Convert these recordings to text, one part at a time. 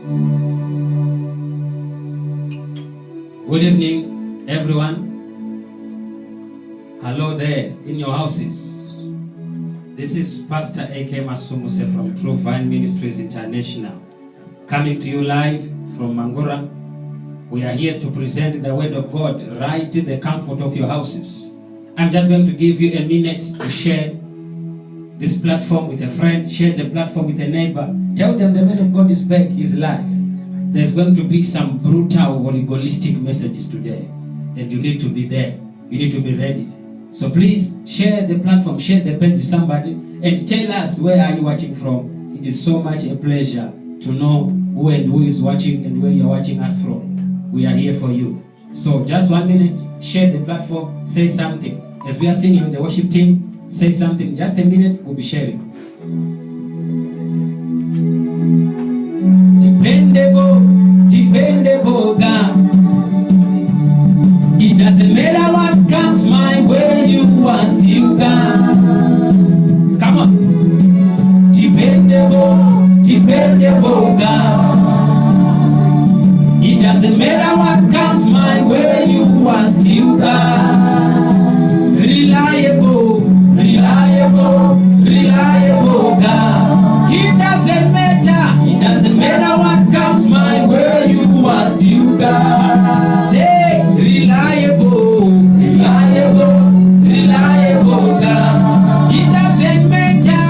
Good evening, everyone. Hello there in your houses. This is Pastor A.K. Masumuse from True Vine Ministries International, coming to you live from Mangura. We are here to present the Word of God right in the comfort of your houses. I'm just going to give you a minute to share this platform with a friend, share the platform with a neighbor. Tell them the man of God is back, he's live. There's going to be some brutal holistic messages today, and you need to be there. You need to be ready. So please share the platform, share the page with somebody, and tell us where are you watching from. It is so much a pleasure to know who and who is watching and where you're watching us from. We are here for you. So just 1 minute, share the platform, say something. As we are singing with the worship team, say something. Just a minute, we'll be sharing. Dependable, dependable God. It doesn't matter what comes my way, you are still God. Come on. Dependable, dependable God. It doesn't matter what comes my way, you are still God. Reliable, reliable, reliable God. It doesn't matter what comes my way, you are still God. Say reliable, reliable, reliable God. It doesn't matter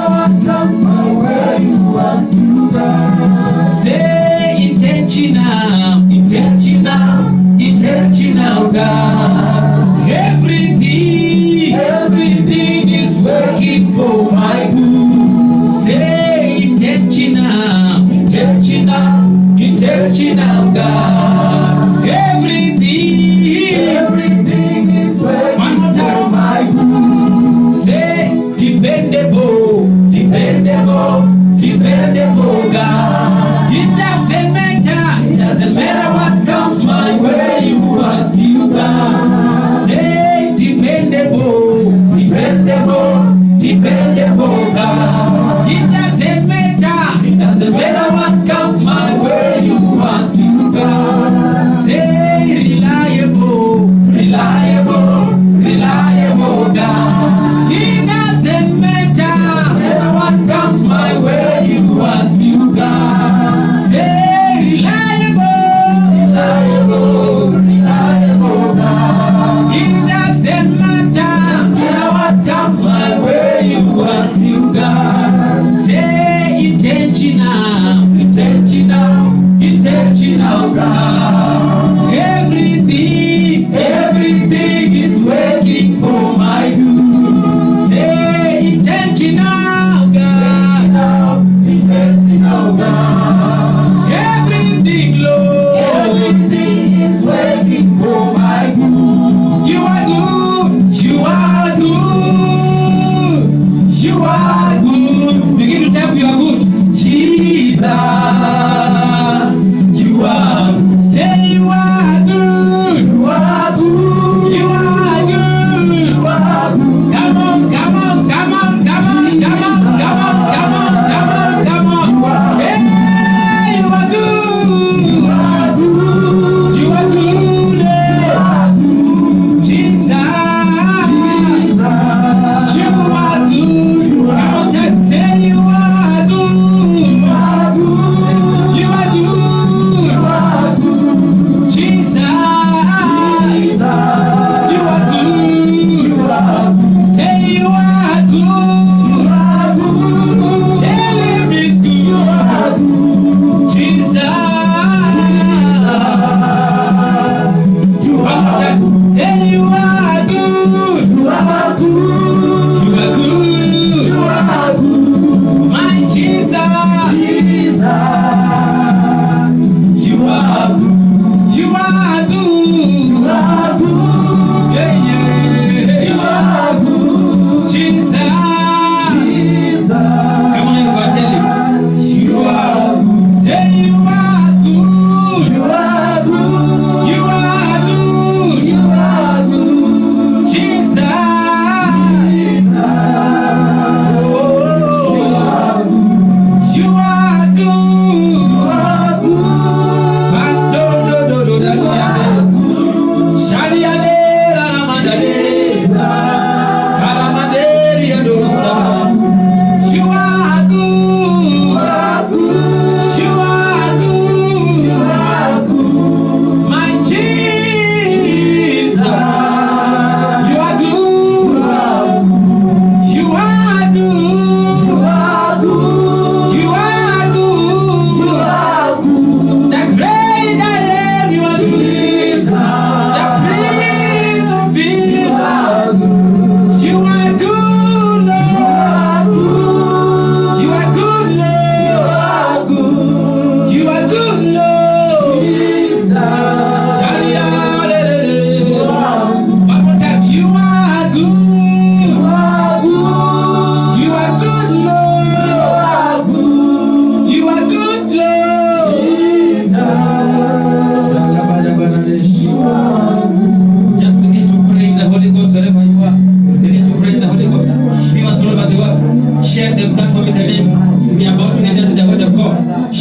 what comes my way, you are still God. Say intentional, intentional, intentional God. Everything is working for my good. Say intentional, intentional, intentional God. Everything is working for my good. Say dependable, dependable, dependable God. It doesn't matter what comes my way, you are still God. Say dependable, dependable, dependable God. It doesn't matter what comes my way, you are still God. Say reliable, reliable, reliable God. It doesn't matter what comes my way, you are still God. Say reliable,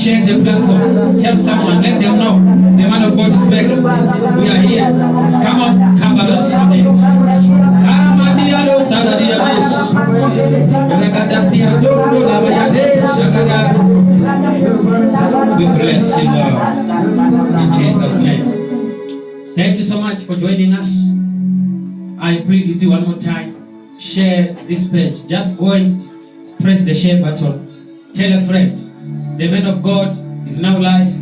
share the platform. Tell someone, let them know. The man of God is back. We are here. Come on. Kabbalah Sunday. Karamadiado Sadadiadesh. Regadasia Dodo Lavayadesh. We bless you, Lord. In Jesus' name. Thank you so much for joining us. I plead with you one more time. Share this page. Just go and press the share button. Tell a friend. The man of God is now live.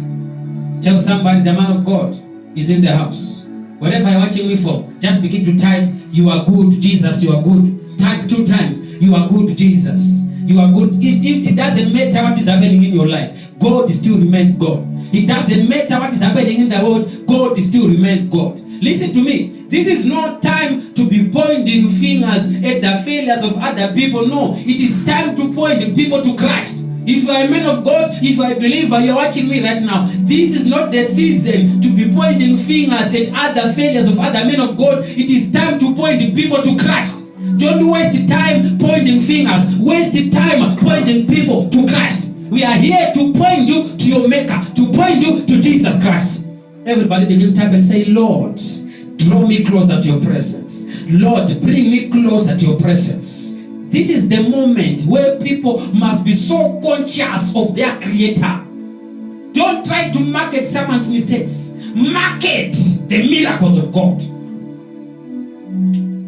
Tell somebody the man of God is in the house. Wherever you're watching me from, just begin to type, you are good, Jesus, you are good. Type 2 times, you are good, Jesus. You are good. It doesn't matter what is happening in your life. God still remains God. It doesn't matter what is happening in the world. God still remains God. Listen to me. This is not time to be pointing fingers at the failures of other people. No, it is time to point people to Christ. If you are a man of God, if you are a believer, you are watching me right now. This is not the season to be pointing fingers at other failures of other men of God. It is time to point people to Christ. Don't waste time pointing fingers. Waste time pointing people to Christ. We are here to point you to your Maker, to point you to Jesus Christ. Everybody begin to type and say, Lord, draw me closer to your presence. Lord, bring me closer to your presence. This is the moment where people must be so conscious of their Creator. Don't try to market someone's mistakes. Market the miracles of God.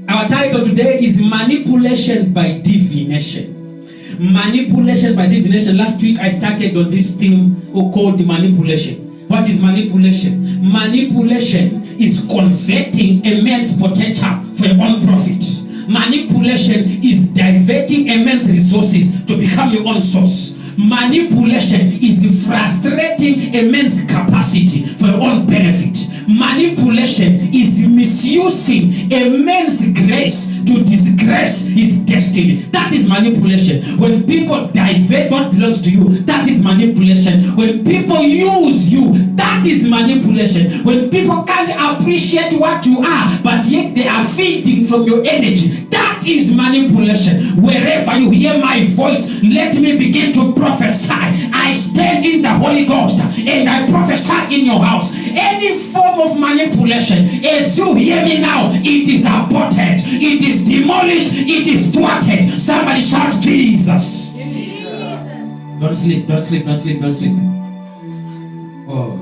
Our title today is Manipulation by Divination. Manipulation by divination. Last week I started on this theme called manipulation. What is manipulation? Manipulation is converting a man's potential for your own profit. Manipulation is diverting a man's resources to become your own source. Manipulation is frustrating a man's capacity for your own benefit. Manipulation is misusing a man's grace to disgrace his destiny. That is manipulation. When people divert what belongs to you, that is manipulation. When people use you, that is manipulation. When people can't appreciate what you are, but yet they are feeding from your energy, that is manipulation. Wherever you hear my voice, let me begin to prophesy. I stand in the Holy Ghost and I prophesy in your house. Any form of manipulation, as you hear me now, it is aborted, it is demolished, it is thwarted. Somebody shout Jesus. Don't sleep, don't sleep, don't sleep, don't sleep. Oh,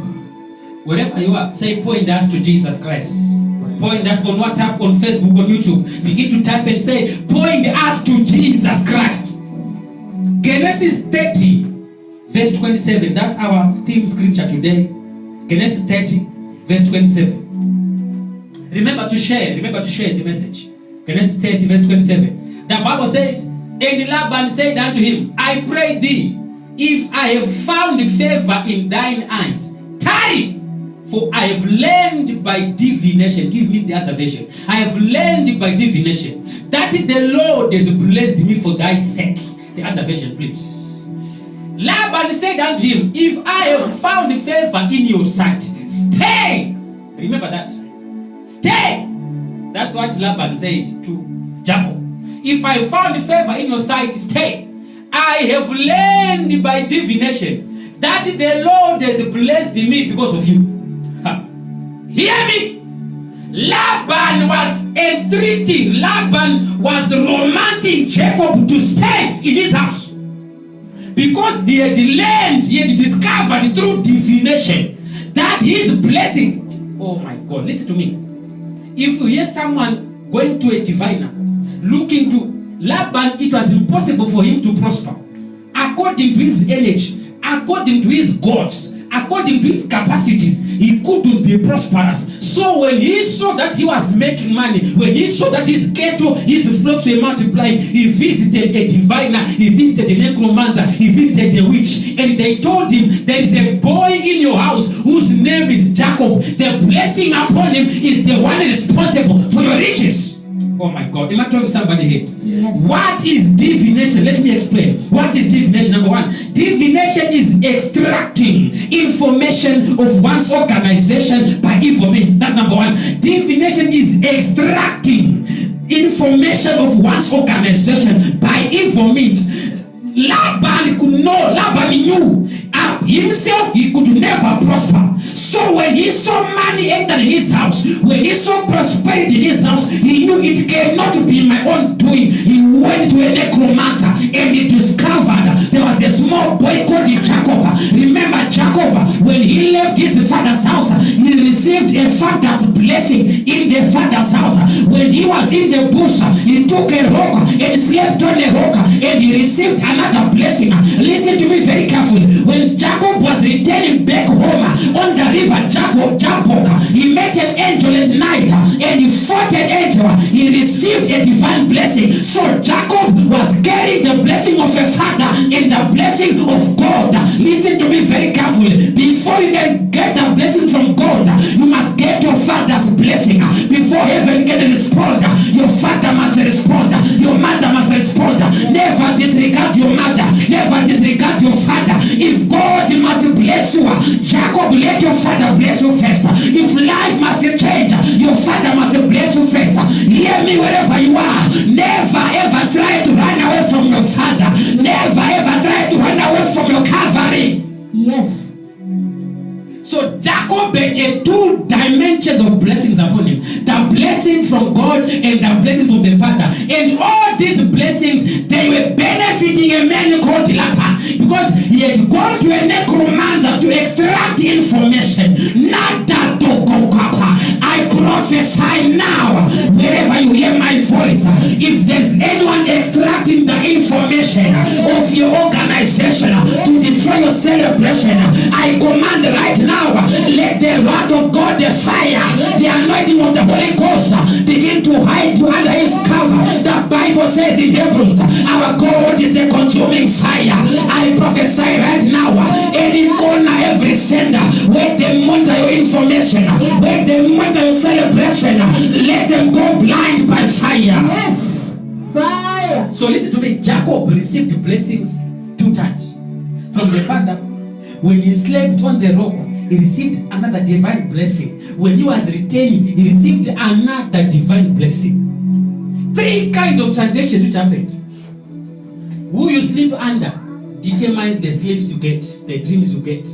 wherever you are, say point us to Jesus Christ. Point us on WhatsApp, on Facebook, on YouTube. Begin to type and say, point us to Jesus Christ. Genesis 30, verse 27. That's our theme scripture today. Genesis 30, verse 27. Remember to share the message. Genesis 30, verse 27. The Bible says, and Laban said unto him, I pray thee, if I have found favor in thine eyes, tarry, for I have learned by divination. Give me the other version. I have learned by divination that the Lord has blessed me for thy sake. The other version, please. Laban said unto him, if I have found favor in your sight, stay. Remember that. Stay. That's what Laban said to Jacob. If I found favor in your sight, stay. I have learned by divination that the Lord has blessed me because of you. Hear me. Laban was entreating, Laban was romancing Jacob to stay in his house. Because he had learned, he had discovered through divination that his blessings. Oh my God, listen to me. If you hear someone going to a diviner, looking to Laban, it was impossible for him to prosper. According to his energy, according to his gods, according to his capacities, he couldn't be prosperous. So when he saw that he was making money, when he saw that his cattle, his flocks were multiplying, he visited a diviner, he visited a necromancer, he visited a witch, and they told him, there is a boy in your house whose name is Jacob. The blessing upon him is the one responsible for your riches. Oh my God, am I talking to somebody here? Yes. What is divination? Let me explain. What is divination? Number one, divination is extracting information of one's organization by evil means. That's number one. Divination is extracting information of one's organization by evil means. Laban knew himself he could never prosper. So when he saw money entering his house, when he saw prosperity in his house, he knew it cannot be my own doing. He went to a necromancer and he discovered there was a small boy called Jacob. Remember Jacob, when he left his father's house, he received a father's blessing in the father's house. When he was in the bush, he took a rock and slept on a rock and he received another blessing. Listen to me very carefully. When Jacob was returning back home on the river Jabbok, he met an angel at night and he fought an angel. He received a divine blessing. So Jacob was getting the blessing of a father and the blessing of God. Listen to me very carefully. Before you can get the blessing from God, you must get your father's blessing. Before heaven can respond, your father must respond. Your mother must respond. Never disregard your mother. Never disregard your father. If God must bless you, Jacob, let your father bless you first. If life must change, your father must bless you first. Hear me wherever you are. Never ever try to run away from your father. Never ever try to run away from your Calvary. Yes. So Jacob had two dimensions of blessings upon him. The blessing from God and the blessing from the Father. And all these blessings, they were benefiting a man called Laban. Because he had gone to a necromancer to extract information. I prophesy now, wherever you hear my voice, if there's anyone extracting the information of your organization to destroy your celebration, I command right now, let the wrath of God, the fire, the anointing of the Holy Ghost begin to hide you under his cover. The Bible says in Hebrews, our God is a consuming fire. I prophesy right now, any corner, every sender, where they monitor your information, where they monitor your celebration, let them go blind by fire. Yes. Fire. So listen to me. Jacob received blessings 2 times from the father. When he slept on the rock, he received another divine blessing. When he was returning, he received another divine blessing. 3 kinds of transactions which happened. Who you sleep under determines the sleeps you get, the dreams you get.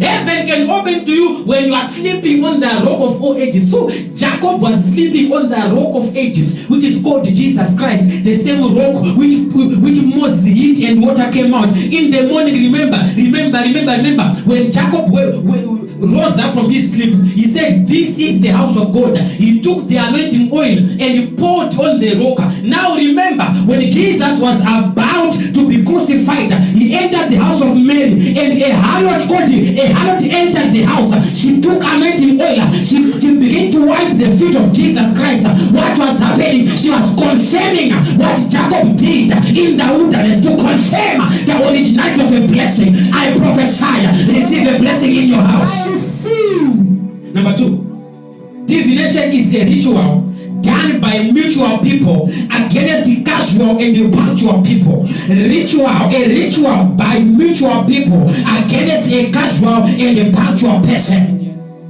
Heaven can open to you when you are sleeping on the rock of all ages. So Jacob was sleeping on the rock of ages, which is called Jesus Christ, the same rock which Moses hit and water came out. In the morning, remember, when Jacob rose up from his sleep, he said, this is the house of God. He took the anointing oil and he poured on the rock. Now remember, when Jesus was about to be crucified, he entered the house of Mary, and a harlot entered the house. She took anointing oil. She began to wipe the feet of Jesus Christ. What was happening? She was confirming what Jacob did in the wilderness to confirm the originality of a blessing. I prophesy, receive a blessing in your house. Number 2, divination is a ritual done by mutual people against the casual and the punctual people. A ritual by mutual people against a casual and a punctual person.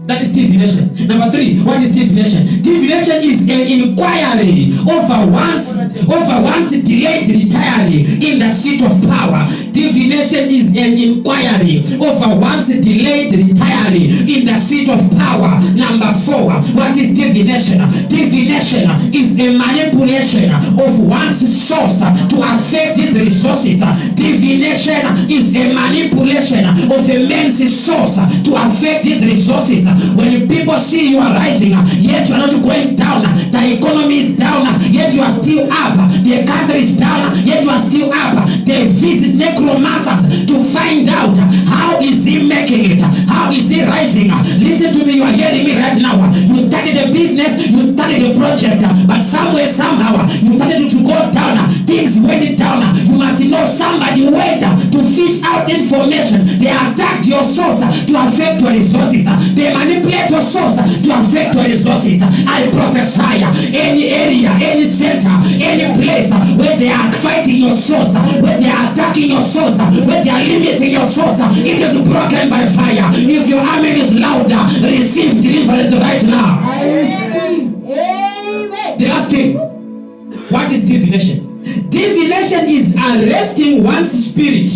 That is divination. Number 3, what is divination? Divination is an inquiry over one's delayed retiree in the seat of power. Divination is an inquiry over one's delayed retiree in the seat of power. Number 4, what is divination? Divination is a manipulation of one's source to affect his resources. Divination is a manipulation of a man's source to affect his resources. When people see you are rising, yet you are not going down, the economy is down, yet you are still up, the country is down, yet you are still up, they visit necromancers to find out how is he making it, how is he rising. Listen to me, you are hearing me right now. You started a business, you started a project, but somehow you started to go down, things went down. You must know somebody went to fish out information. They attacked your source to affect your resources. They manipulate your source to affect your resources. I prophesy, any area, any center, any place where they are fighting your source, where they are attacking your source, where they are limiting your source, it is broken by fire. If your amen is louder, receive deliverance right now. I receive. Amen. The last thing, what is divination? Divination is arresting one's spirit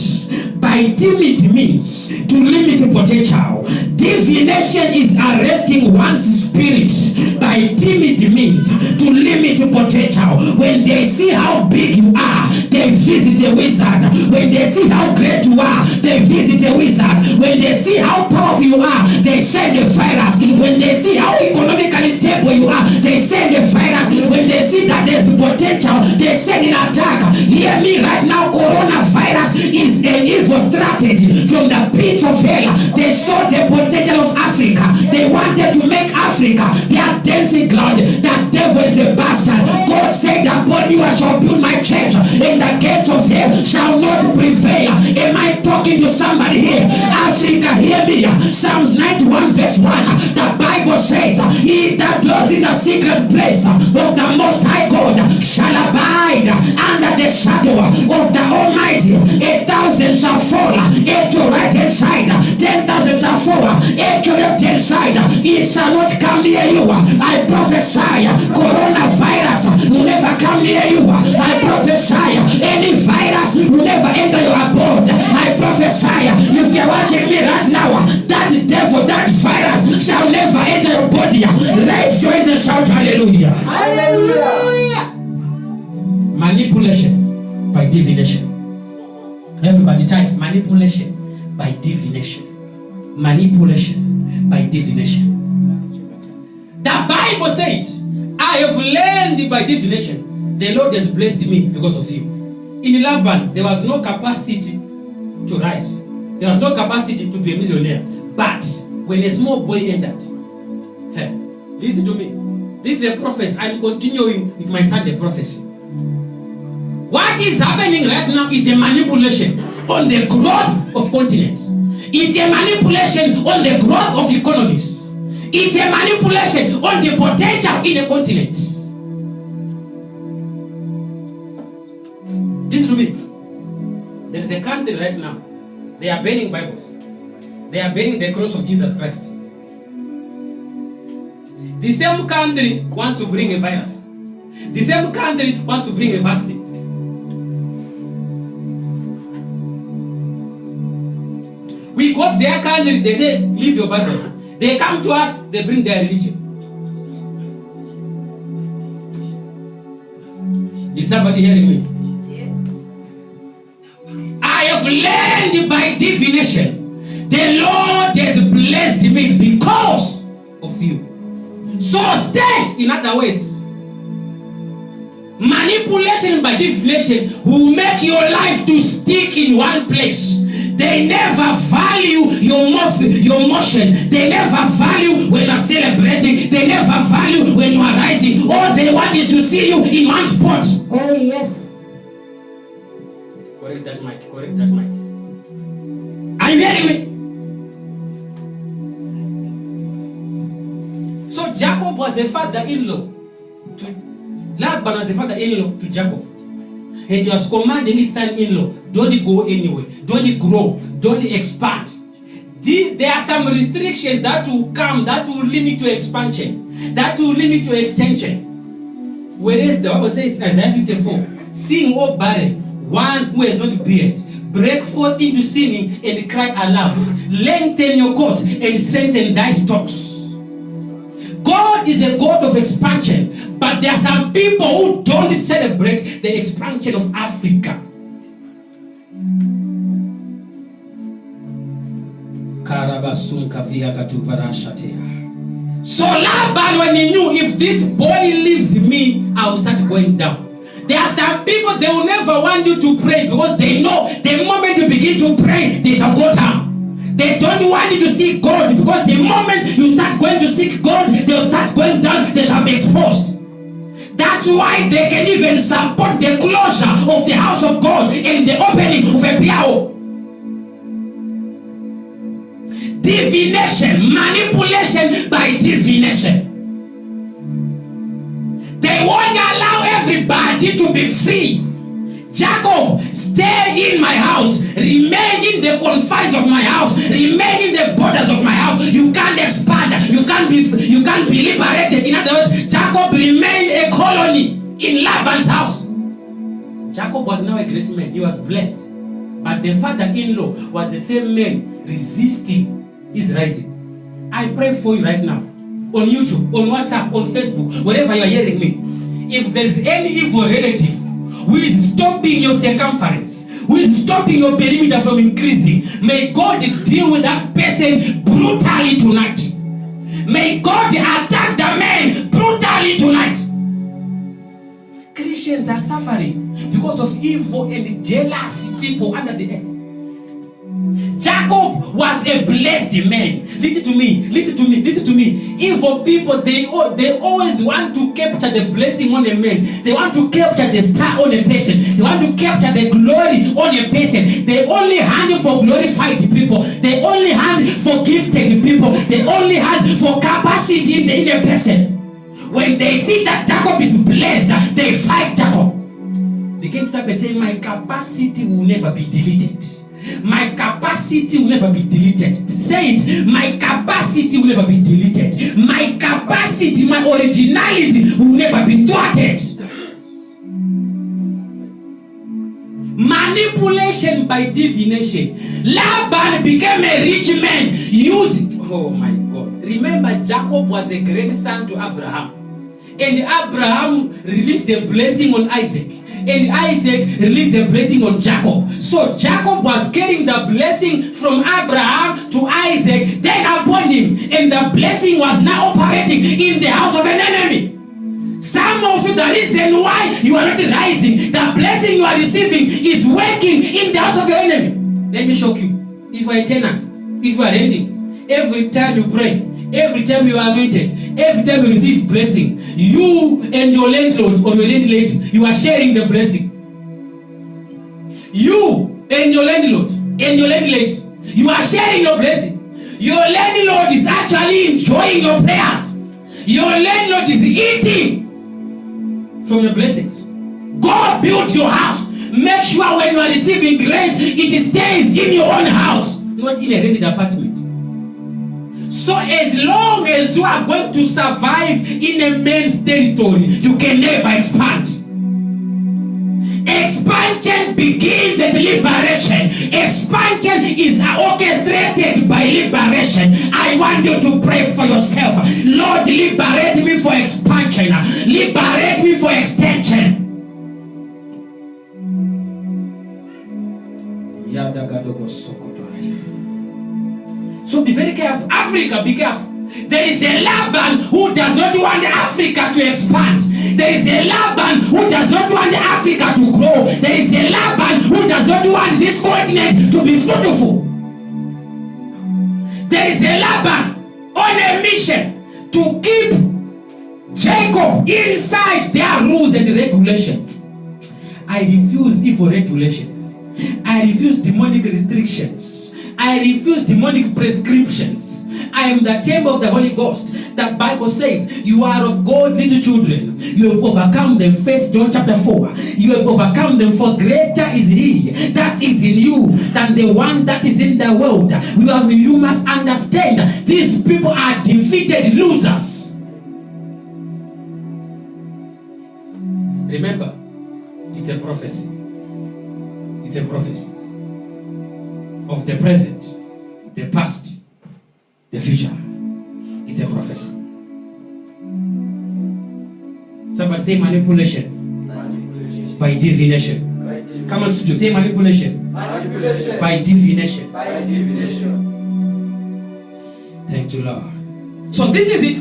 by timid means to limit potential. Divination is arresting one's spirit by timid means to limit potential. When they see how big you are, they visit a wizard. When they see how great you are, they visit a wizard. When they see how powerful you are, they send a virus. When they see how economically stable you are, they send a virus. When they see that there's potential, they send an attack. Hear me right now, coronavirus is an evil strategy from the pit of hell. They saw the potential of Africa. They wanted to make Africa their dancing ground. That devil is a bastard. God said, upon you I shall build my church, and the gates of hell shall not prevail. Am I talking to somebody here? Africa, hear me. Psalms 91 verse 1. The Bible says, he that dwells in the secret place of the Most High God shall abide under the shadow of the Almighty. 1,000 shall fall at your right hand side, 10,000 shall fall at your left hand side. It shall not come near you. I prophesy, coronavirus will never come near you. I prophesy, any virus will never enter your abode. I prophesy, if you're watching me right now, that devil, that virus shall never enter your body. Raise your hand and shout hallelujah. Hallelujah. Manipulation by divination. Everybody type manipulation by divination. Manipulation by divination. The Bible says, I have learned by divination. The Lord has blessed me because of you. In Laban, there was no capacity to rise. There was no capacity to be a millionaire. But when a small boy entered, listen to me. This is a prophecy. I'm continuing with my son the prophecy. What is happening right now is a manipulation on the growth of continents. It's a manipulation on the growth of economies. It's a manipulation on the potential in a continent. Listen to me. There is a country right now. They are burning Bibles. They are burning the cross of Jesus Christ. The same country wants to bring a virus. The same country wants to bring a vaccine. We got their country, they say, leave your Bibles. They come to us, they bring their religion. Is somebody hearing me? Yes. I have learned by divination. The Lord has blessed me because of you. So stay, in other words. Manipulation by divination will make your life to stick in one place. They never value your motion. They never value when you are celebrating. They never value when you are rising. All they want is to see you in one spot. Oh, yes. Correct that mic. Correct that mic. Are you hearing me? So Jacob was a father-in-law to Laban was a father-in-law to Jacob. And he was commanding his son-in-law, don't go anywhere, don't grow, don't expand. There are some restrictions that will come, that will limit your expansion, that will limit your extension. Whereas the Bible says in Isaiah 54, sing, O barren, one who has not beard, break forth into singing and cry aloud, lengthen your cords and strengthen thy stalks. God is a God of expansion, but there are some people who don't celebrate the expansion of Africa. So Laban, when he knew, if this boy leaves me, I will start going down. There are some people, they will never want you to pray because they know the moment you begin to pray, they shall go down. They don't want you to seek God because the moment you start going to seek God, they'll start going down, they shall be exposed. That's why they can even support the closure of the house of God and the opening of a piao. Divination, manipulation by divination. They won't allow everybody to be free. Jacob, stay in my house, remain in the confines of my house, remain in the borders of my house. You can't expand, you can't be liberated. In other words, Jacob remained a colony in Laban's house. Jacob was now a great man. He was blessed. But the father-in-law was the same man resisting his rising. I pray for you right now. On YouTube, on WhatsApp, on Facebook, wherever you are hearing me. If there's any evil relative who is stopping your circumference, who is stopping your perimeter from increasing, may God deal with that person brutally tonight. May God attack the man brutally tonight. Christians are suffering because of evil and jealous people under the earth. Jacob was a blessed man. Listen to me, listen to me, listen to me. Evil people, they always want to capture the blessing on a man. They want to capture the star on a person. They want to capture the glory on a person. They only hunt for glorified people. They only hunt for gifted people. They only hunt for capacity in a person. When they see that Jacob is blessed, they fight Jacob. They came to and say, my capacity will never be deleted. My capacity will never be deleted. Say it. My capacity will never be deleted. My capacity, my originality will never be thwarted. Manipulation by divination. Laban became a rich man. Use it. Oh my God. Remember, Jacob was a grandson to Abraham. And Abraham released the blessing on Isaac. And Isaac released the blessing on Jacob. So Jacob was carrying the blessing from Abraham to Isaac, then upon him. And the blessing was now operating in the house of an enemy. Some of you, the reason why you are not rising, the blessing you are receiving is working in the house of your enemy. Let me shock you. If you are a tenant, if you are renting, every time you pray, every time you are anointed, every time you receive blessing, you and your landlord or your landlady, you are sharing the blessing. You and your landlord and your landlady, you are sharing your blessing. Your landlord is actually enjoying your prayers. Your landlord is eating from your blessings. God built your house. Make sure when you are receiving grace, it stays in your own house, not in a rented apartment. So as long as you are going to survive in a man's territory, you can never expand. Expansion begins at liberation. Expansion is orchestrated by liberation. I want you to pray for yourself. Lord, liberate me for expansion. Liberate me for extension. So be very careful. Africa, be careful. There is a Laban who does not want Africa to expand. There is a Laban who does not want Africa to grow. There is a Laban who does not want this continent to be fruitful. There is a Laban on a mission to keep Jacob inside their rules and regulations. I refuse evil regulations. I refuse demonic restrictions. I refuse demonic prescriptions. I am the temple of the Holy Ghost. The Bible says, you are of God, little children. You have overcome them. 1 John chapter 4. You have overcome them, for greater is he that is in you than the one that is in the world. You must understand, these people are defeated losers. Remember, it's a prophecy. It's a prophecy of the present, the past, the future. It's a prophecy. Somebody say manipulation. Manipulation. By divination. By divination. Come on, studio. Say manipulation. Manipulation. By divination. By divination. Thank you, Lord. So this is it.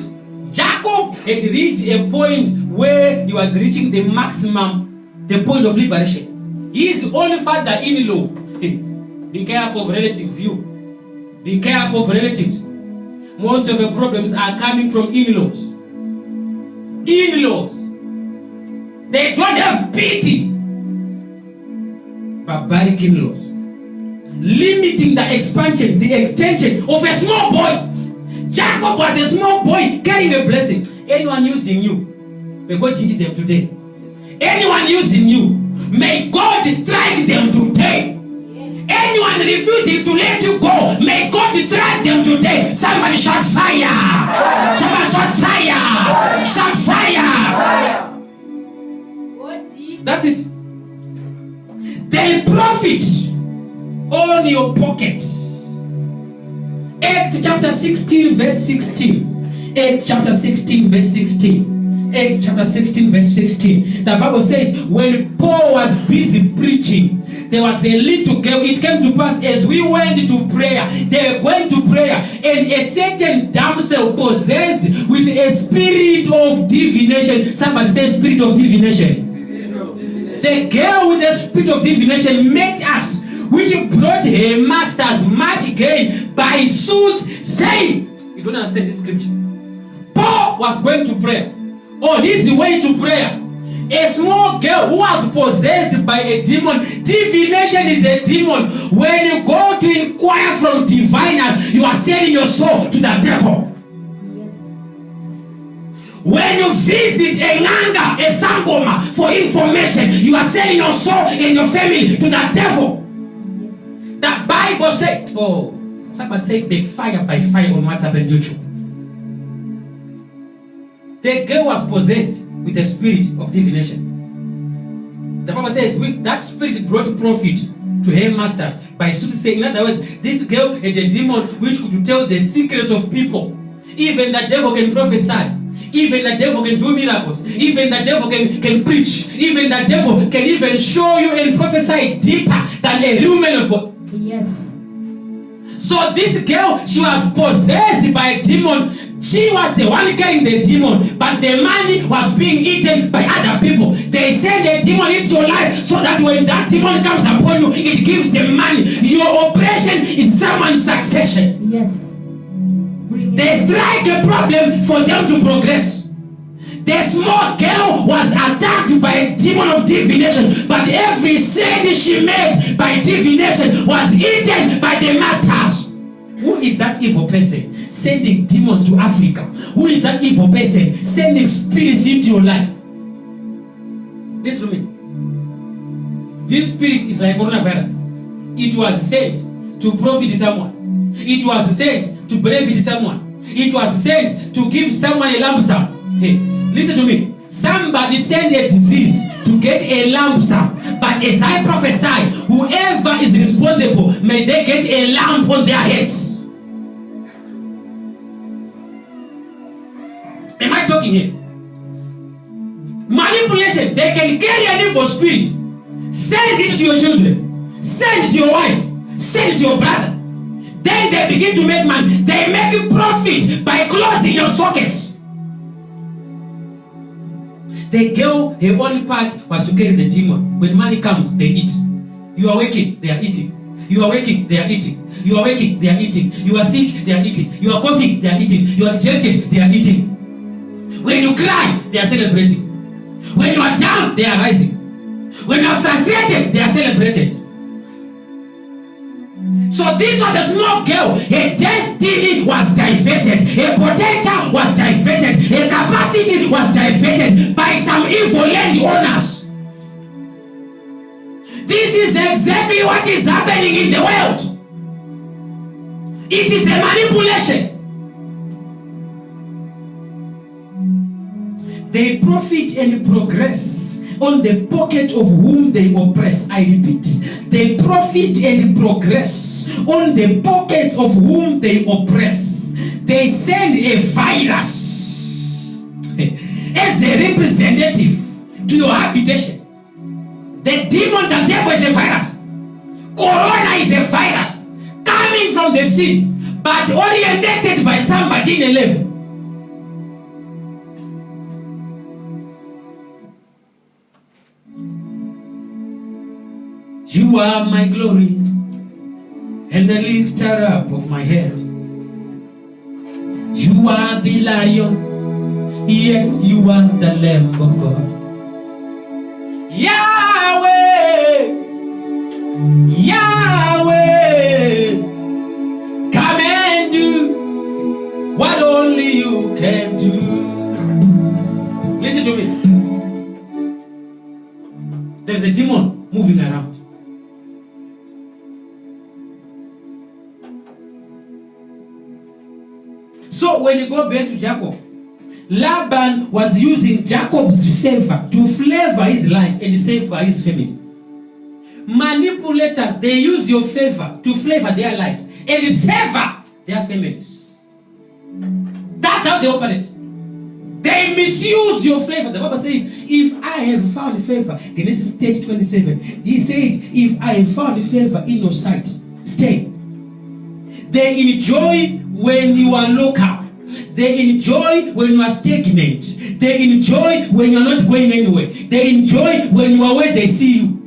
Jacob had reached a point where he was reaching the maximum, the point of liberation. His own father-in-law. Be careful of relatives, you. Be careful of relatives. Most of the problems are coming from in-laws. In-laws. They don't have pity. Barbaric in-laws. Limiting the expansion, the extension of a small boy. Jacob was a small boy carrying a blessing. Anyone using you, may God hit them today. Anyone using you, may God strike them today. Anyone refusing to let you go, may God strike them today. Somebody shout fire. Somebody shout fire. Shout fire. That's it. They profit on your pocket. Acts chapter 16 verse 16. Acts chapter 16 verse 16. Acts chapter 16 verse 16. The Bible says, when Paul was busy preaching, there was a little girl. It came to pass as we went to prayer. They were going to prayer, and a certain damsel possessed with a spirit of divination. Somebody say spirit of divination. The girl with the spirit of divination met us, which brought her masters much gain by soothsaying. You don't understand this scripture. Paul was going to prayer. On his way to prayer, a small girl who was possessed by a demon. Divination is a demon. When you go to inquire from diviners, you are selling your soul to the devil. When you visit a Nganga, a Sangoma for information, you are selling your soul and your family to the devil. The Bible says, oh, somebody say big fire by fire on WhatsApp and YouTube. The girl was possessed with a spirit of divination. The Bible says that spirit brought profit to her masters by soothsaying. In other words, this girl had a demon which could tell the secrets of people. Even the devil can prophesy. Even the devil can do miracles. Even the devil can preach. Even the devil can even show you and prophesy deeper than a human of God. Yes. So this girl, she was possessed by a demon. She was the one carrying the demon, but the money was being eaten by other people. They send a demon into your life so that when that demon comes upon you, it gives them money. Your oppression is someone's succession. Yes. They strike a problem for them to progress. The small girl was attacked by a demon of divination, but every cent she made by divination was eaten by the masters. Who is that evil person sending demons to Africa? Who is that evil person sending spirits into your life? Listen to me. This spirit is like coronavirus. It was sent to profit someone. It was sent to benefit someone. It was sent to give someone a lump sum. Hey, listen to me. Somebody sent a disease to get a lump sum. But as I prophesy, whoever is responsible, may they get a lump on their heads. Am I talking here? Manipulation. They can carry an evil spirit. Send it to your children. Send it to your wife. Send it to your brother. Then they begin to make money. They make a profit by closing your sockets. The girl, her only part was to carry the demon. When money comes, they eat. You are waking, they are eating. You are waking, they are eating. You are waking, they are eating. You are sick, they are eating. You are coughing, they are eating. You are rejected, they are eating. When you cry, they are celebrating. When you are down, they are rising. When you are frustrated, they are celebrated. So this was a small girl. Her destiny was diverted. Her potential was diverted. Her capacity was diverted by some evil landowners. This is exactly what is happening in the world. It is a manipulation. They profit and progress on the pocket of whom they oppress. I repeat, they profit and progress on the pockets of whom they oppress. They send a virus as a representative to your habitation. The demon, the devil is a virus. Corona is a virus coming from the sea, but orientated by somebody in a lab. You are my glory and the lifter up of my head. You are the lion, yet you are the Lamb of God. Yahweh, Yahweh, come and do what only you can do. Listen to me. There's a demon moving around. So when you go back to Jacob, Laban was using Jacob's favor to flavor his life and save his family. Manipulators, they use your favor to flavor their lives and savor their families. That's how they operate. They misuse your favor. The Bible says, if I have found favor, Genesis 30:27, he said, if I have found favor in your sight, stay. They enjoy when you are local. They enjoy when you are stagnant. They enjoy when you are not going anywhere. They enjoy when you are where they see you.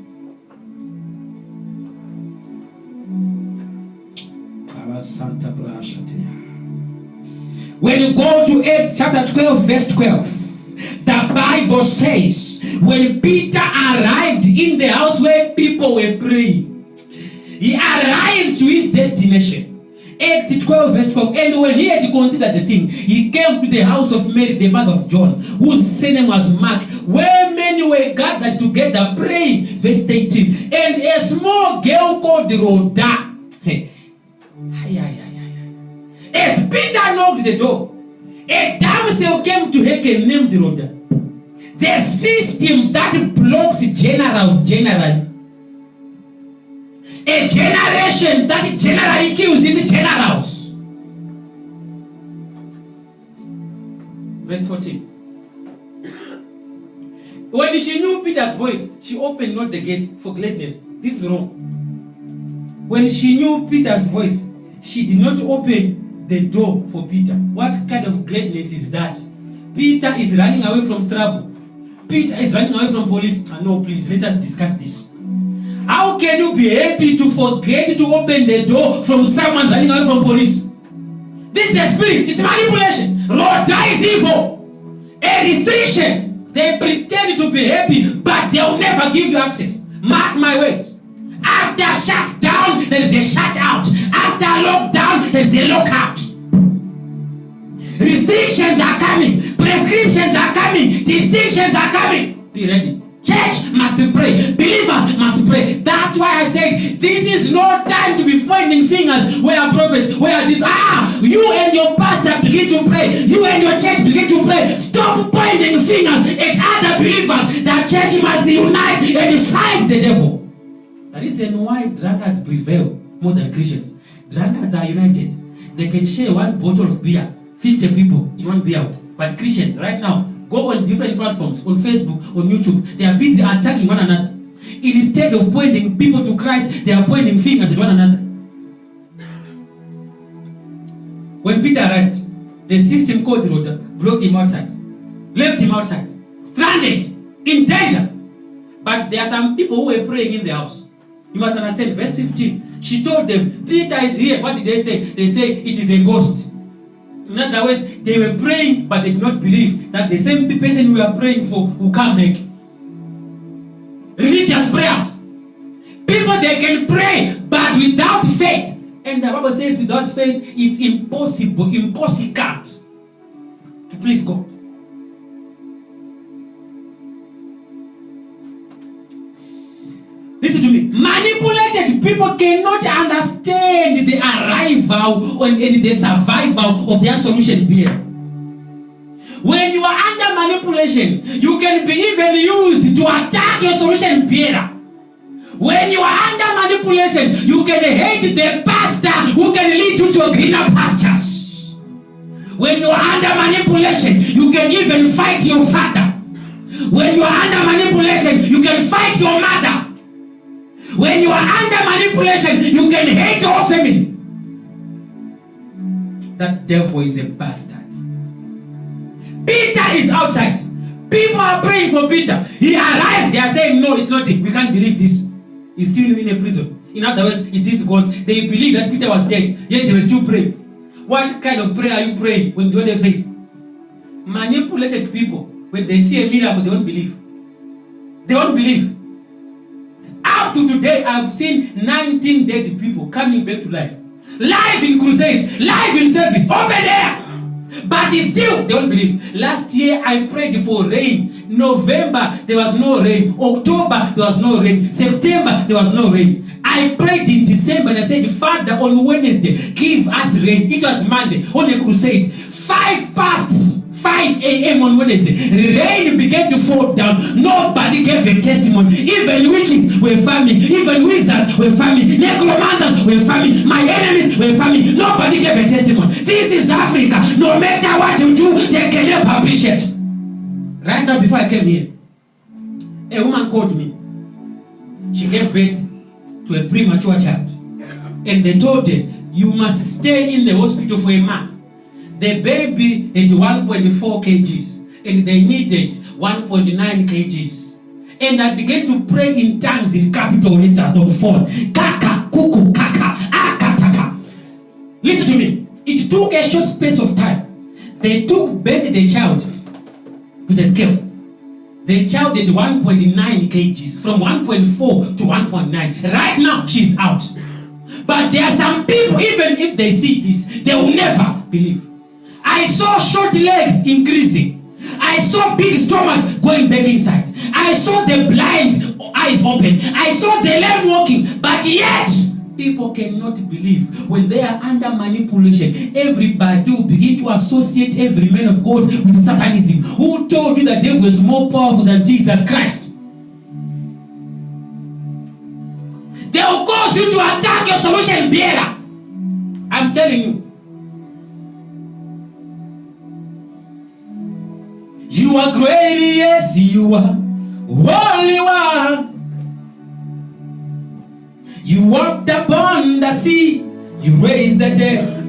When you go to Acts chapter 12, verse 12, the Bible says, when Peter arrived in the house where people were praying, he arrived to his destination. Acts 12, verse 12. And when he had considered the thing, he came to the house of Mary, the mother of John, whose surname was Mark, where many were gathered together praying. Verse 18. And a small girl called Rhoda. As Peter knocked the door, a damsel came to Hagen named Rhoda. The system that blocks generals generally. A generation that generally kills its generals. Verse 14. When she knew Peter's voice, she opened not the gates for gladness. This is wrong. When she knew Peter's voice, she did not open the door for Peter. What kind of gladness is that? Peter is running away from trouble. Peter is running away from police. No, please, let us discuss this. How can you be happy to forget to open the door from someone running away from police? This is a spirit. It's manipulation. Rhoda is evil. A restriction. They pretend to be happy, but they'll never give you access. Mark my words. After shut down, there is a shut out. After lockdown, there is a lockout. Restrictions are coming. Prescriptions are coming. Distinctions are coming. Be ready. Church must pray. Believers must pray. That's why I said this is no time to be pointing fingers. Where are prophets? Where are these? You and your pastor begin to pray. You and your church begin to pray. Stop pointing fingers at other believers. The church must unite and fight the devil. The reason why drunkards prevail more than Christians. Drunkards are united. They can share one bottle of beer. 50 people in one beer. But Christians right now go on different platforms, on Facebook, on YouTube. They are busy attacking one another. Instead of pointing people to Christ, they are pointing fingers at one another. When Peter arrived, the system called Rhoda blocked him outside, left him outside, stranded, in danger. But there are some people who were praying in the house. You must understand, verse 15. She told them, Peter is here. What did they say? They say it is a ghost. In other words, they were praying, but they did not believe that the same person we are praying for will come back. Religious prayers. People, they can pray, but without faith. And the Bible says without faith, it's impossible to please God. Listen to me. Manipulated people cannot understand the arrival and the survival of their solution beer. When you are under manipulation, you can be even used to attack your solution bearer. When you are under manipulation, you can hate the pastor who can lead you to greener pastures. When you are under manipulation, you can even fight your father. When you are under manipulation, you can fight your mother. When you are under manipulation, you can hate your family. That devil is a bastard. Peter is outside. People are praying for Peter. He arrived. They are saying, no, it's not him. We can't believe this. He's still in a prison. In other words, it is because they believe that Peter was dead, yet they were still praying. What kind of prayer are you praying when you don't have faith? Manipulated people, when they see a miracle, they don't believe. They don't believe. Up to today, I've seen 19 dead people coming back to life. Live in crusades, live in service, open air. But still, they don't believe. Last year, I prayed for rain. November, there was no rain. October, there was no rain. September, there was no rain. I prayed in December and I said, Father, on Wednesday, give us rain. It was Monday, on a crusade. 5 pastors 5 a.m. on Wednesday, rain began to fall down. Nobody gave a testimony. Even witches were farming. Even wizards were farming. Necromancers were farming. My enemies were farming. Nobody gave a testimony. This is Africa. No matter what you do, they can never appreciate. Right now, before I came here, a woman called me. She gave birth to a premature child. And they told her, you must stay in the hospital for a month. The baby had 1.4 kgs. And they needed 1.9 kgs. And I began to pray in tongues in capital letters on phone. Kaka, kuku, kaka, akataka. Listen to me. It took a short space of time. They took back the child with a scale. The child had 1.9 kgs, from 1.4 to 1.9. Right now, she's out. But there are some people, even if they see this, they will never believe. I saw short legs increasing. I saw big stomachs going back inside. I saw the blind eyes open. I saw the lame walking. But yet, people cannot believe when they are under manipulation. Everybody will begin to associate every man of God with Satanism. Who told you the devil is more powerful than Jesus Christ? They will cause you to attack your solution bearer. I'm telling you. You are great, yes, you are holy one. You walked upon the sea, you raised the dead.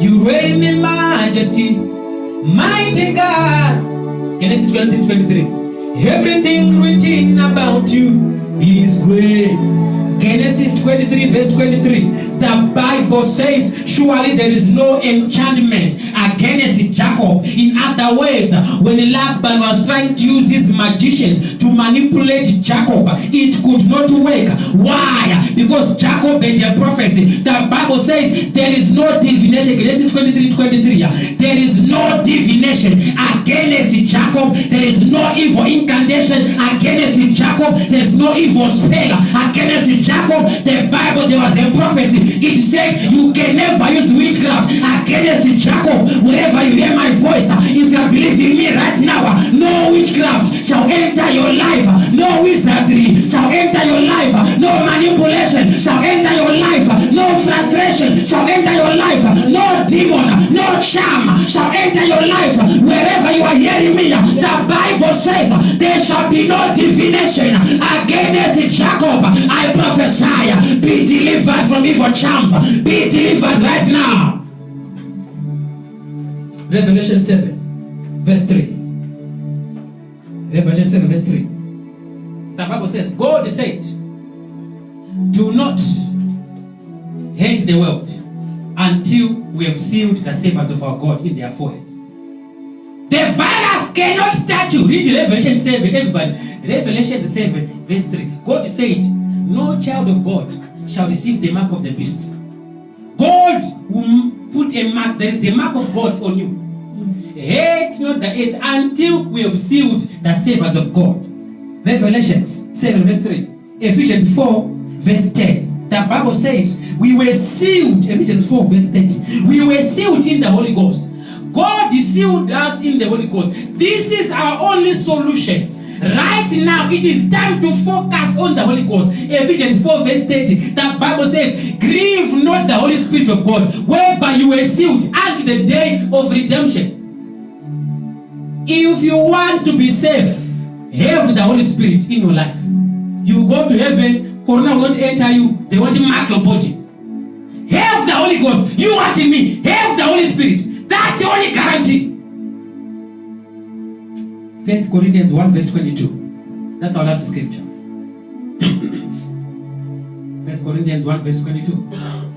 You reign in majesty, mighty God. Genesis 20:23. Everything written about you is great. Genesis 23 verse 23. The Bible says, surely there is no enchantment against Jacob. In other words, when Laban was trying to use his magicians to manipulate Jacob, it could not work. Why? Because Jacob had a prophecy. The Bible says there is no divination. Genesis 23:23. There is no divination against Jacob. There is no evil incantation against Jacob. There is no evil spell against Jacob. The Bible, there was a prophecy. It said you can never use witchcraft against Jacob. Wherever you hear my voice, if you believe in me right now, no witchcraft shall enter your life. No wizardry shall enter your life. No manipulation shall enter your life. No frustration shall enter your life. No demon, no charm shall enter your life. Wherever you are hearing me, the Bible says there shall be no divination against Jacob. I prophesy, be delivered from evil charms. Be delivered right now. Revelation 7 verse 3. Revelation 7 verse 3. The Bible says, God said, do not hate the world until we have sealed the servants of our God in their foreheads. The virus cannot touch you. Read Revelation 7, everybody. Revelation 7 verse 3. God said, no child of God shall receive the mark of the beast. God will put a mark. There is the mark of God on you. Hate not the earth until we have sealed the servants of God. Revelation 7 verse 3. Ephesians 4 verse 10. The Bible says we were sealed. Ephesians 4 verse 30. We were sealed in the Holy Ghost. God sealed us in the Holy Ghost. This is our only solution. Right now, it is time to focus on the Holy Ghost. Ephesians 4 verse 30. The Bible says, grieve not the Holy Spirit of God, whereby you were sealed unto the day of redemption. If you want to be safe, have the Holy Spirit in your life. You go to heaven, corona will not enter you. They want to mark your body. Have the Holy Ghost. You watching me, have the Holy Spirit. That's the only guarantee. 1 Corinthians 1 verse 22. That's our last scripture. 1 Corinthians 1 verse 22.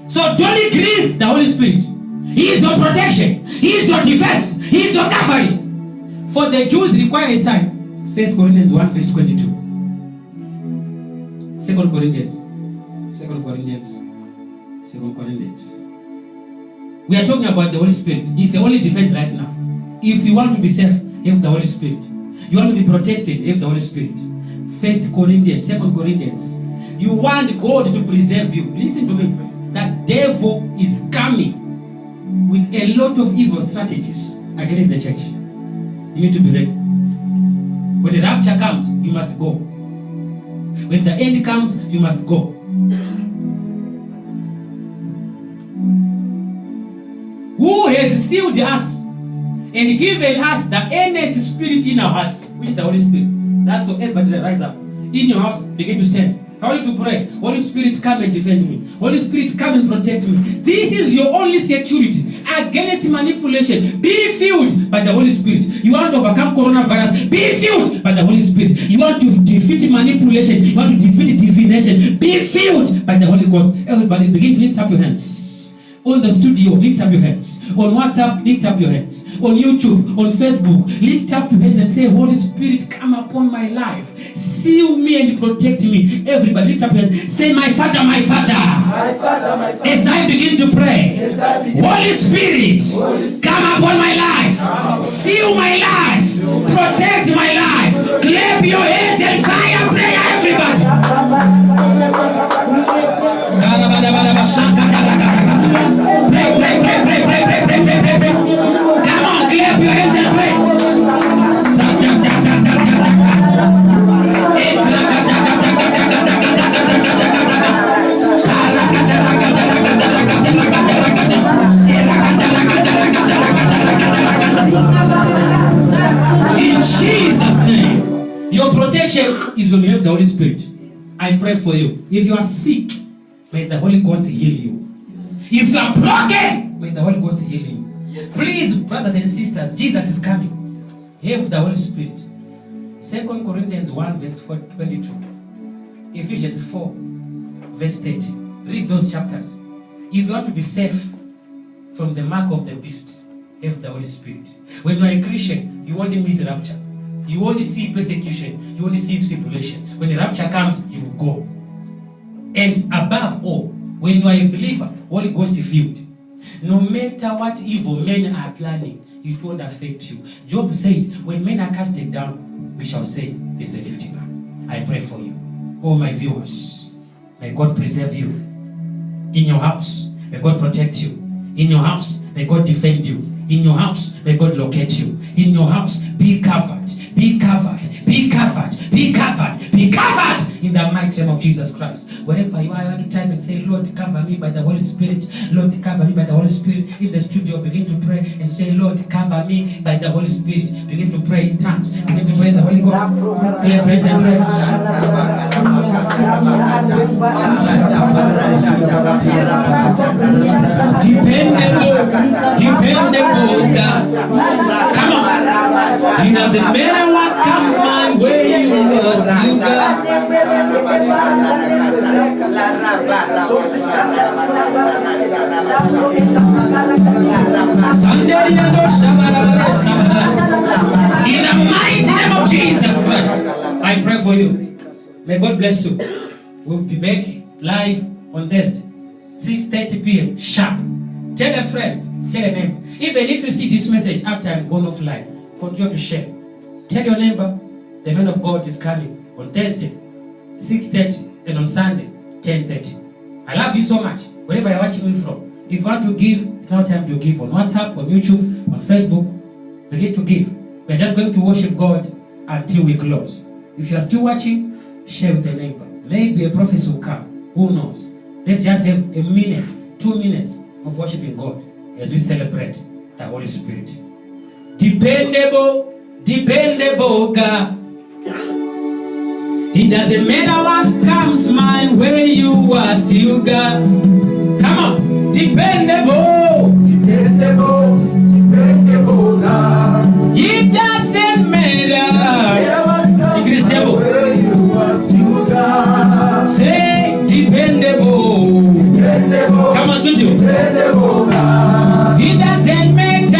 So don't grieve the Holy Spirit. He is your protection. He is your defense. He is your covering. For the Jews require a sign. 1 Corinthians 1 verse 22. 2 Corinthians. We are talking about the Holy Spirit. It's the only defense right now. If you want to be safe, have the Holy Spirit. You want to be protected, have the Holy Spirit. 1 Corinthians, 2 Corinthians. You want God to preserve you. Listen to me. The devil is coming with a lot of evil strategies against the church. You need to be ready. When the rapture comes, you must go. When the end comes, you must go. Who has sealed us and given us the earnest spirit in our hearts, which is the Holy Spirit. That's what everybody rise up. In your house, begin to stand. I want you to pray. Holy Spirit, come and defend me. Holy Spirit, come and protect me. This is your only security against manipulation. Be filled by the Holy Spirit. You want to overcome coronavirus. Be filled by the Holy Spirit. You want to defeat manipulation. You want to defeat divination. Be filled by the Holy Ghost. Everybody, begin to lift up your hands. On the studio, lift up your hands. On WhatsApp, lift up your hands. On YouTube, on Facebook, lift up your hands and say, Holy Spirit, come upon my life. Seal me and protect me. Everybody, lift up your hands. Say, my Father, my Father. My Father, my Father. As I begin to pray, Holy Spirit, come upon my life. Seal my life. Protect my life. Clap your hands and fire prayer, everybody. Pray, pray, pray, pray, pray, pray, pray, pray, pray, pray. Come on, clap your hands and pray. In Jesus' name, your protection is when you have the Holy Spirit. I pray for you. If you are sick, may the Holy Ghost heal you. If you are broken, may the Holy Ghost heal you. Yes. Please, brothers and sisters, Jesus is coming. Have the Holy Spirit. 2 Corinthians 1 verse 22. Ephesians 4 verse 30. Read those chapters. If you want to be safe from the mark of the beast, have the Holy Spirit. When you are a Christian, you won't miss rapture. You only see persecution. You only see tribulation. When the rapture comes, you will go. And above all, when you are a believer, Holy Ghost filled, no matter what evil men are planning, it won't affect you. Job said, when men are casted down, we shall say, there's a lifting up. I pray for you. Oh, my viewers, may God preserve you. In your house, may God protect you. In your house, may God defend you. In your house, may God locate you. In your house, be covered. Be covered. Be covered. Be covered. Be covered. In the mighty name of Jesus Christ. Wherever you are, I want to type and say, Lord, cover me by the Holy Spirit. Lord, cover me by the Holy Spirit. In the studio, begin to pray and say, Lord, cover me by the Holy Spirit. Begin to pray in tongues. Begin to pray in the Holy Ghost. Celebrate and pray. Dependable God. Come on. It doesn't matter what comes my way, you are still God. In the mighty name of Jesus Christ, I pray for you. May God bless you. We'll be back live on Thursday, 6:30 p.m. sharp. Tell a friend, tell a neighbor. Even if you see this message after I'm gone offline, continue to share. Tell your neighbor, the man of God is coming on Thursday, 6:30, and on Sunday, 10:30. I love you so much, wherever you're watching me from. If you want to give, it's now time to give on WhatsApp, on YouTube, on Facebook. Begin to give. We're just going to worship God until we close. If you are still watching, share with a neighbor. Maybe a prophecy will come. Who knows? Let's just have a minute, 2 minutes of worshiping God as we celebrate the Holy Spirit. Dependable, dependable God. It doesn't matter what comes my way, you are still God. Come on, dependable, Dependable, dependable God. it doesn't matter. Increase table. You are still God. Say dependable. Dependable, Come on, studio. dependable God. It doesn't matter.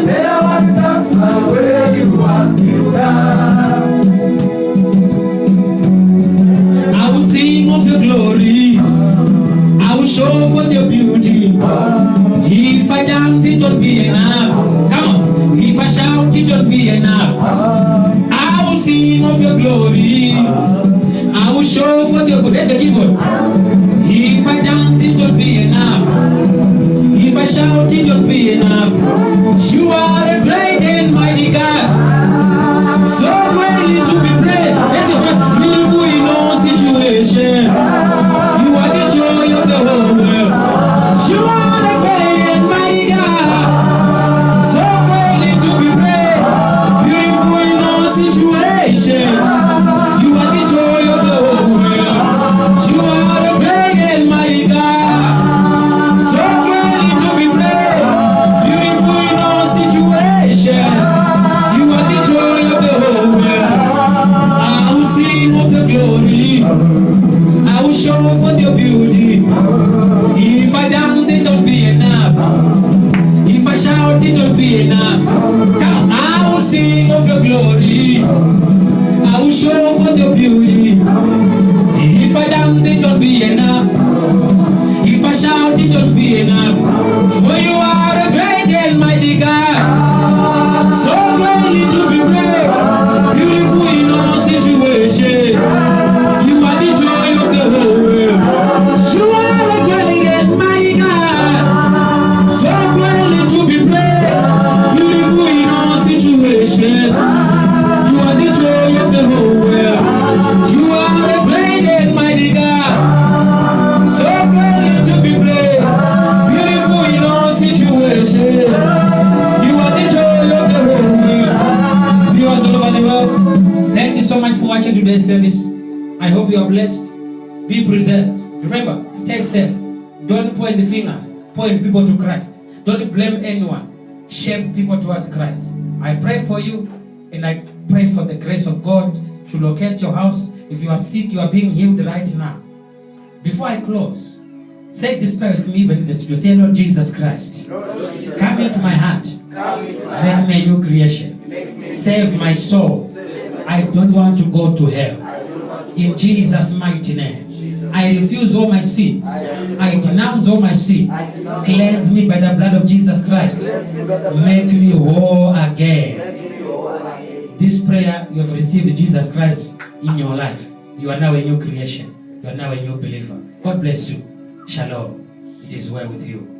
Matter what comes my way, you are still God. I will sing of your glory. I will show for your beauty. If I dance, it won't be enough. Come on. If I shout, it won't be enough. I will sing of your glory. I will show for your beauty. That's the keyboard. If I dance, it won't be enough. If I shout, it won't be be enough. For you are a great and mighty God, so greatly to be praised, beautiful in all situations. You are the joy of the whole world. You are a great and mighty God, so greatly to be praised, beautiful in all situations. You are the joy of the whole world. You are a great and mighty God, so greatly to be praised, beautiful in all situations. You are the joy of the whole world. Viewers all over the world, thank you so much for watching today's service. I hope you are blessed. Be preserved. Remember, stay safe. Don't point the fingers. Point people to Christ. Don't blame anyone. Shape people towards Christ. I pray for you, and I pray for the grace of God to locate your house. If you are sick, you are being healed right now. Before I close, say this prayer with me even in the studio. Say, Lord Jesus Christ, come into my heart. Make me a new creation. Save my soul. I don't want to go to hell. In Jesus' mighty name. I refuse all my sins. I denounce all my sins. Cleanse me by the blood of Jesus Christ. Make me whole again. This prayer, you have received Jesus Christ in your life. You are now a new creation. You are now a new believer. God bless you. Shalom. It is well with you.